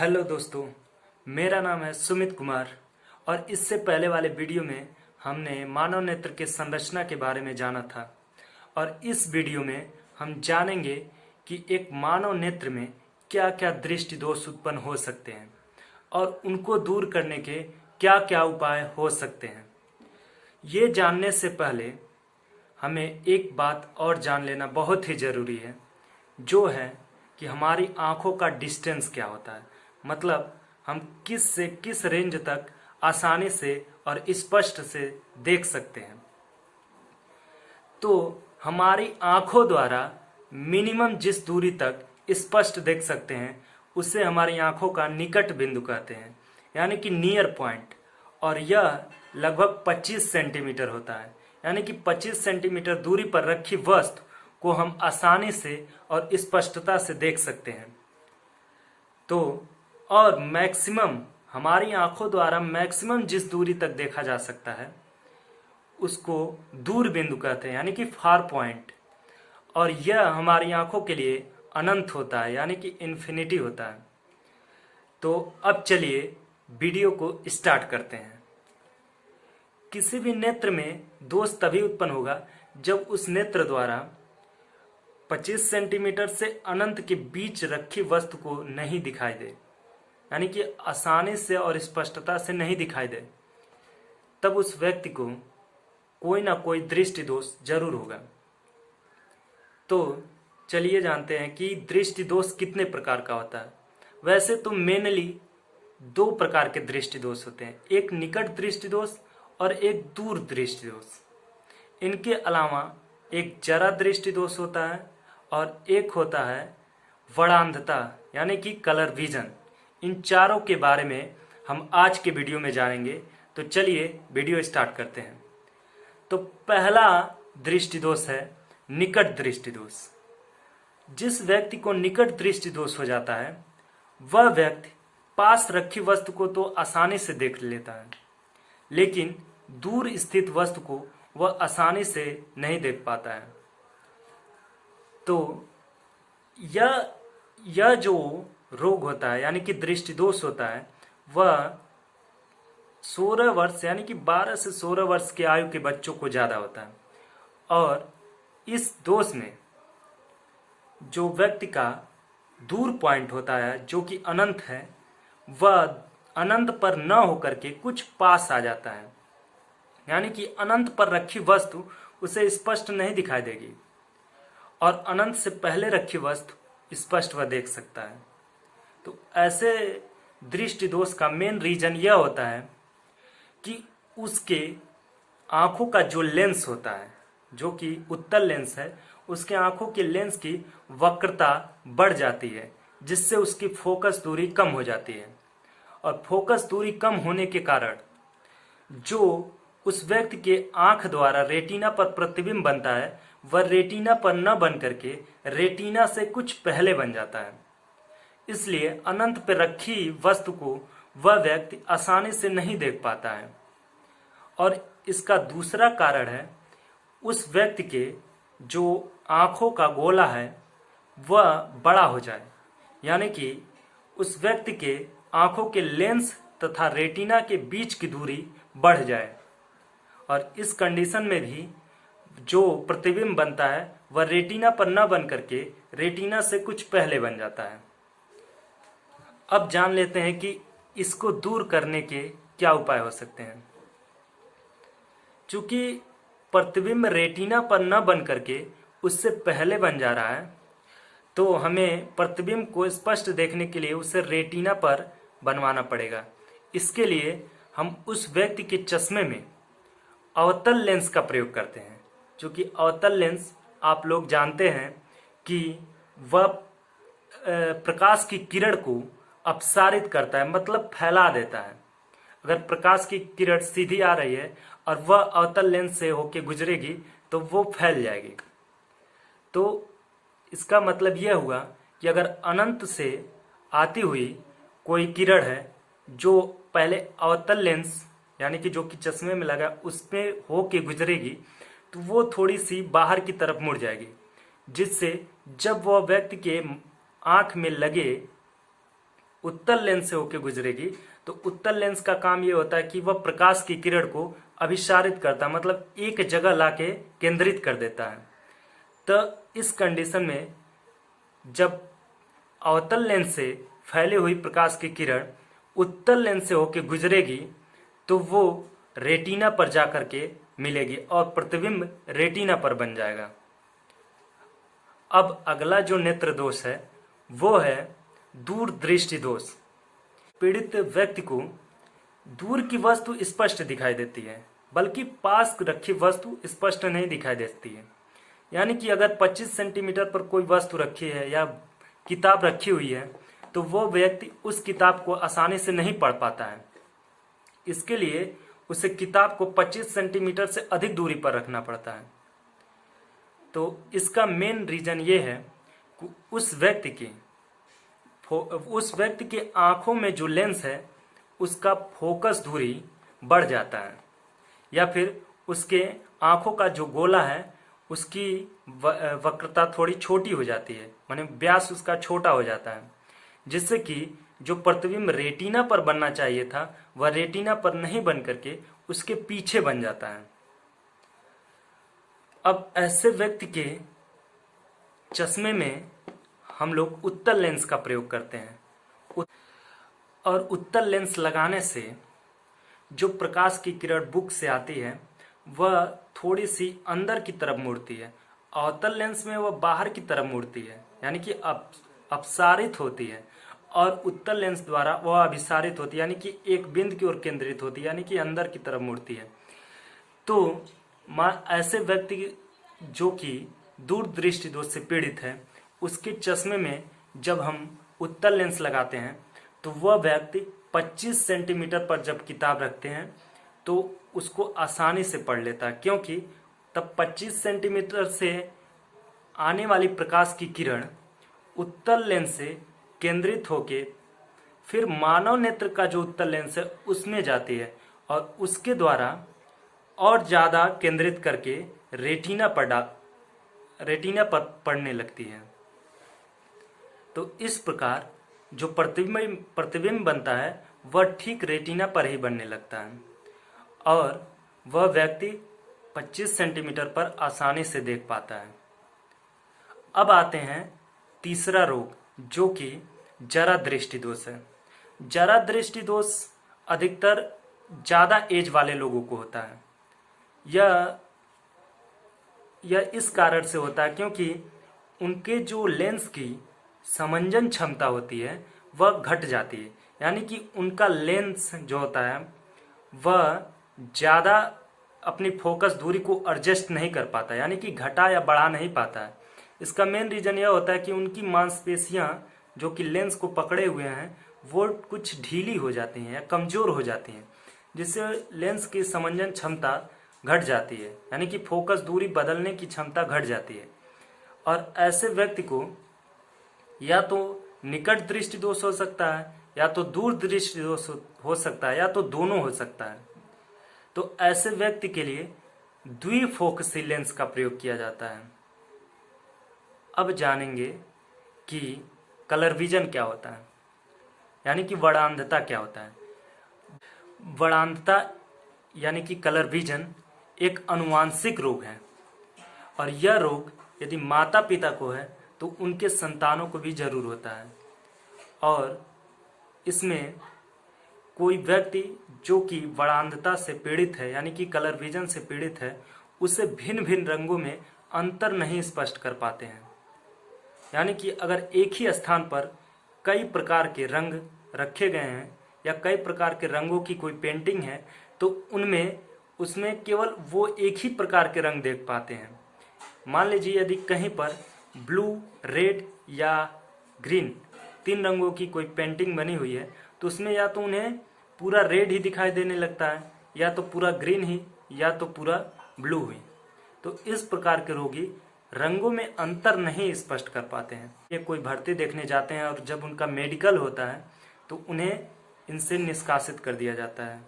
Hello दोस्तों, मेरा नाम है सुमित कुमार। और इससे पहले वाले वीडियो में हमने मानव नेत्र के संरचना के बारे में जाना था। और इस वीडियो में हम जानेंगे कि एक मानव नेत्र में क्या क्या दृष्टि दोष उत्पन्न हो सकते हैं और उनको दूर करने के क्या क्या उपाय हो सकते हैं। ये जानने से पहले हमें एक बात और जान लेना बहुत ही ज़रूरी है, जो है कि हमारी आँखों का डिस्टेंस क्या होता है। मतलब हम किस से किस रेंज तक आसानी से और स्पष्ट से देख सकते हैं। तो हमारी आँखों द्वारा मिनिमम जिस दूरी तक स्पष्ट देख सकते हैं उसे हमारी आँखों का निकट बिंदु कहते हैं, यानी कि नियर पॉइंट। और यह लगभग 25 सेंटीमीटर होता है, यानी कि 25 सेंटीमीटर दूरी पर रखी वस्तु को हम आसानी से और स्पष्टता से देख सकते हैं। तो और मैक्सिमम हमारी आंखों द्वारा मैक्सिमम जिस दूरी तक देखा जा सकता है उसको दूर बिंदु कहते हैं, यानी कि फार पॉइंट। और यह हमारी आंखों के लिए अनंत होता है, यानी कि इन्फिनिटी होता है। तो अब चलिए वीडियो को स्टार्ट करते हैं। किसी भी नेत्र में दोष तभी उत्पन्न होगा जब उस नेत्र द्वारा 25 सेंटीमीटर से अनंत के बीच रखी वस्तु को नहीं दिखाई दे, यानी कि आसानी से और स्पष्टता से नहीं दिखाई दे, तब उस व्यक्ति को कोई ना कोई दृष्टि दोष जरूर होगा। तो चलिए जानते हैं कि दृष्टि दोष कितने प्रकार का होता है। वैसे तो मेनली दो प्रकार के दृष्टि दोष होते हैं, एक निकट दृष्टि दोष और एक दूर दृष्टि दोष। इनके अलावा एक जरा दृष्टि दोष होता है और एक होता है वड़ांधता, यानी कि कलर विजन। इन चारों के बारे में हम आज के वीडियो में जानेंगे। तो चलिए वीडियो स्टार्ट करते हैं। तो पहला दृष्टि दोष है निकट दृष्टि दोष। जिस व्यक्ति को निकट दृष्टि दोष हो जाता है वह व्यक्ति पास रखी वस्तु को तो आसानी से देख लेता है, लेकिन दूर स्थित वस्तु को वह आसानी से नहीं देख पाता है। तो यह जो रोग होता है, यानी कि दृष्टि दोष होता है, वह 16 वर्ष यानी कि 12 से 16 वर्ष के आयु के बच्चों को ज़्यादा होता है। और इस दोष में जो व्यक्ति का दूर पॉइंट होता है, जो कि अनंत है, वह अनंत पर न होकर के कुछ पास आ जाता है, यानी कि अनंत पर रखी वस्तु उसे स्पष्ट नहीं दिखाई देगी और अनंत से पहले रखी वस्तु स्पष्ट वह देख सकता है। तो ऐसे दृष्टि दोष का मेन रीजन यह होता है कि उसके आंखों का जो लेंस होता है, जो कि उत्तल लेंस है, उसके आंखों के लेंस की वक्रता बढ़ जाती है, जिससे उसकी फोकस दूरी कम हो जाती है। और फोकस दूरी कम होने के कारण जो उस व्यक्ति के आंख द्वारा रेटिना पर प्रतिबिंब बनता है वह रेटिना पर न बन करके रेटिना से कुछ पहले बन जाता है। इसलिए अनंत पर रखी वस्तु को वह व्यक्ति आसानी से नहीं देख पाता है। और इसका दूसरा कारण है उस व्यक्ति के जो आंखों का गोला है वह बड़ा हो जाए, यानी कि उस व्यक्ति के आंखों के लेंस तथा रेटिना के बीच की दूरी बढ़ जाए। और इस कंडीशन में भी जो प्रतिबिंब बनता है वह रेटिना पर न बन करके रेटिना से कुछ पहले बन जाता है। अब जान लेते हैं कि इसको दूर करने के क्या उपाय हो सकते हैं। चूंकि प्रतिबिंब रेटिना पर न बन करके उससे पहले बन जा रहा है, तो हमें प्रतिबिंब को स्पष्ट देखने के लिए उसे रेटिना पर बनवाना पड़ेगा। इसके लिए हम उस व्यक्ति के चश्मे में अवतल लेंस का प्रयोग करते हैं। क्योंकि अवतल लेंस आप लोग जानते हैं कि वह प्रकाश की किरण को अपसारित करता है, मतलब फैला देता है। अगर प्रकाश की किरण सीधी आ रही है और वह अवतल लेंस से होके गुजरेगी तो वो फैल जाएगी। तो इसका मतलब यह हुआ कि अगर अनंत से आती हुई कोई किरण है जो पहले अवतल लेंस यानी कि जो कि चश्मे में लगा उसमें होके गुजरेगी तो वो थोड़ी सी बाहर की तरफ मुड़ जाएगी, जिससे जब वह व्यक्ति के आंख में लगे उत्तल लेंस से होकर गुजरेगी तो उत्तल लेंस का काम ये होता है कि वह प्रकाश की किरण को अभिसारित करता है, मतलब एक जगह लाके केंद्रित कर देता है। तो इस कंडीशन में जब अवतल लेंस से फैली हुई प्रकाश की किरण उत्तल लेंस से होकर गुजरेगी तो वो रेटिना पर जाकर के मिलेगी और प्रतिबिंब रेटिना पर बन जाएगा। अब अगला जो नेत्र दोष है वो है दूर दृष्टि दोष। पीड़ित व्यक्ति को दूर की वस्तु स्पष्ट दिखाई देती है, बल्कि पास रखी वस्तु स्पष्ट नहीं दिखाई देती है। यानी कि अगर 25 सेंटीमीटर पर कोई वस्तु रखी है या किताब रखी हुई है तो वो व्यक्ति उस किताब को आसानी से नहीं पढ़ पाता है। इसके लिए उसे किताब को 25 सेंटीमीटर से अधिक दूरी पर रखना पड़ता है। तो इसका मेन रीजन ये है कि उस व्यक्ति के आंखों में जो लेंस है उसका फोकस दूरी बढ़ जाता है, या फिर उसके आंखों का जो गोला है उसकी वक्रता थोड़ी छोटी हो जाती है, माने व्यास उसका छोटा हो जाता है, जिससे कि जो प्रतिबिंब रेटिना पर बनना चाहिए था वह रेटिना पर नहीं बन करके उसके पीछे बन जाता है। अब ऐसे व्यक्ति के चश्मे में हम लोग उत्तल लेंस का प्रयोग करते हैं और उत्तल लेंस लगाने से जो प्रकाश की किरण बुक से आती है वह थोड़ी सी अंदर की तरफ मुड़ती है। अवतल लेंस में वह बाहर की तरफ मुड़ती है, यानी कि अपसारित होती है, और उत्तल लेंस द्वारा वह अभिसारित होती है, यानी कि एक बिंदु की ओर केंद्रित होती है, यानी कि अंदर की तरफ मुड़ती है। तो ऐसे व्यक्ति जो कि दूर दृष्टि दोष से पीड़ित है उसके चश्मे में जब हम उत्तल लेंस लगाते हैं तो वह व्यक्ति 25 सेंटीमीटर पर जब किताब रखते हैं तो उसको आसानी से पढ़ लेता है, क्योंकि तब 25 सेंटीमीटर से आने वाली प्रकाश की किरण उत्तल लेंस से केंद्रित होके फिर मानव नेत्र का जो उत्तल लेंस है उसमें जाती है और उसके द्वारा और ज़्यादा केंद्रित करके रेटिना पर पड़ने लगती है। तो इस प्रकार जो प्रतिबिंब बनता है वह ठीक रेटिना पर ही बनने लगता है और वह व्यक्ति 25 सेंटीमीटर पर आसानी से देख पाता है। अब आते हैं तीसरा रोग जो कि जरा दृष्टि दोष है। जरा दृष्टि दोष अधिकतर ज़्यादा एज वाले लोगों को होता है। यह इस कारण से होता है क्योंकि उनके जो लेंस की समंजन क्षमता होती है वह घट जाती है, यानी कि उनका लेंस जो होता है वह ज़्यादा अपनी फोकस दूरी को एडजस्ट नहीं कर पाता, यानी कि घटा या बढ़ा नहीं पाता है। इसका मेन रीज़न यह होता है कि उनकी मांसपेशियां जो कि लेंस को पकड़े हुए हैं वो कुछ ढीली हो जाती हैं या कमज़ोर हो जाती हैं, जिससे लेंस की समंजन क्षमता घट जाती है, यानी कि फोकस दूरी बदलने की क्षमता घट जाती है। और ऐसे व्यक्ति को या तो निकट दृष्टि दोष हो सकता है या तो दूर दृष्टि दोष हो सकता है या तो दोनों हो सकता है। तो ऐसे व्यक्ति के लिए द्विफोकसी लेंस का प्रयोग किया जाता है। अब जानेंगे कि कलर विजन क्या होता है, यानी कि वर्णांधता क्या होता है। वर्णांधता यानी कि कलर विजन एक आनुवांशिक रोग है और यह रोग यदि माता पिता को है तो उनके संतानों को भी जरूर होता है। और इसमें कोई व्यक्ति जो कि वर्णांधता से पीड़ित है यानी कि कलर विजन से पीड़ित है उसे भिन्न भिन्न रंगों में अंतर नहीं स्पष्ट कर पाते हैं। यानी कि अगर एक ही स्थान पर कई प्रकार के रंग रखे गए हैं या कई प्रकार के रंगों की कोई पेंटिंग है तो उसमें केवल वो एक ही प्रकार के रंग देख पाते हैं। मान लीजिए यदि कहीं पर ब्लू, रेड या ग्रीन 3 रंगों की कोई पेंटिंग बनी हुई है तो उसमें या तो उन्हें पूरा रेड ही दिखाई देने लगता है या तो पूरा ग्रीन ही या तो पूरा ब्लू ही। तो इस प्रकार के रोगी रंगों में अंतर नहीं स्पष्ट कर पाते हैं। ये कोई भर्ती देखने जाते हैं और जब उनका मेडिकल होता है तो उन्हें इनसे निष्कासित कर दिया जाता है।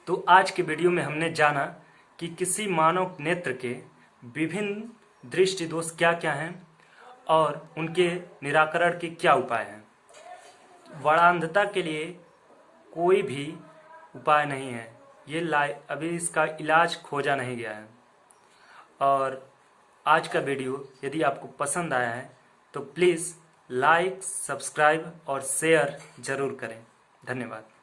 तो आज के वीडियो में हमने जाना कि किसी मानव नेत्र के विभिन्न दृष्टि दोष क्या क्या हैं और उनके निराकरण के क्या उपाय हैं। वरांधता के लिए कोई भी उपाय नहीं है, अभी इसका इलाज खोजा नहीं गया है। और आज का वीडियो यदि आपको पसंद आया है तो प्लीज़ लाइक, सब्सक्राइब और शेयर ज़रूर करें। धन्यवाद।